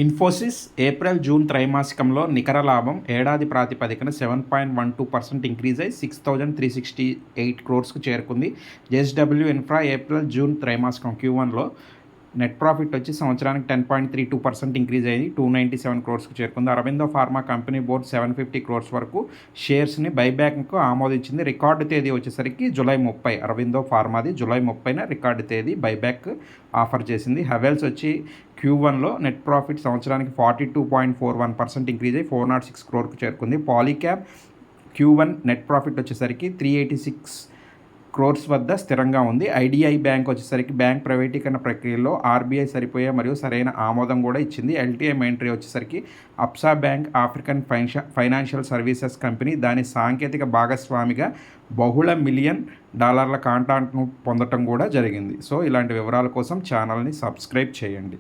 Infosys April June త్రైమాసికంలో నికర లాభం ఏడాది ప్రాతిపదికన 7.12% ఇంక్రీజ్ అయి 6,368 క్రోర్స్కు చేరుకుంది. జేఎస్డబ్ల్యూ ఇన్ఫ్రా ఏప్రిల్ జూన్ త్రైమాసికం Q1లో నెట్ ప్రాఫిట్ వచ్చి సంవత్సరానికి 10.32% ఇంక్రీజ్ అయ్యింది, 297 క్రోర్స్కు చేరుకుంది. Aurobindo pharma company board 750 crores వరకు షేర్స్ని బైబ్యాక్కు ఆమోదించింది. రికార్డు తేదీ వచ్చేసరికి జూలై 30. అరవిందో ఫార్మాది జూలై 30న రికార్డు తేదీ బైబ్యాక్ ఆఫర్ చేసింది. హెవెల్స్ వచ్చి Q1లో నెట్ ప్రాఫిట్ సంవత్సరానికి 42.41% ఇంక్రీజ్ అయ్యి 406 క్రోర్కు చేరుకుంది. పాలీక్యాబ్ Q1 నెట్ ప్రాఫిట్ వచ్చేసరికి 386 క్రోర్స్ వద్ద స్థిరంగా ఉంది. ఐడిఐ బ్యాంక్ వచ్చేసరికి బ్యాంక్ ప్రైవేటీకరణ ప్రక్రియలో ఆర్బీఐ సరిపోయే మరియు సరైన ఆమోదం కూడా ఇచ్చింది. ఎల్టీఐ మైంట్రీ వచ్చేసరికి Absa bank African financial services company దాని సాంకేతిక భాగస్వామిగా బహుళ $1 మిలియన్ కాంట్రాక్ట్ను పొందటం కూడా జరిగింది. సో ఇలాంటి వివరాల కోసం ఛానల్ని సబ్స్క్రైబ్ చేయండి.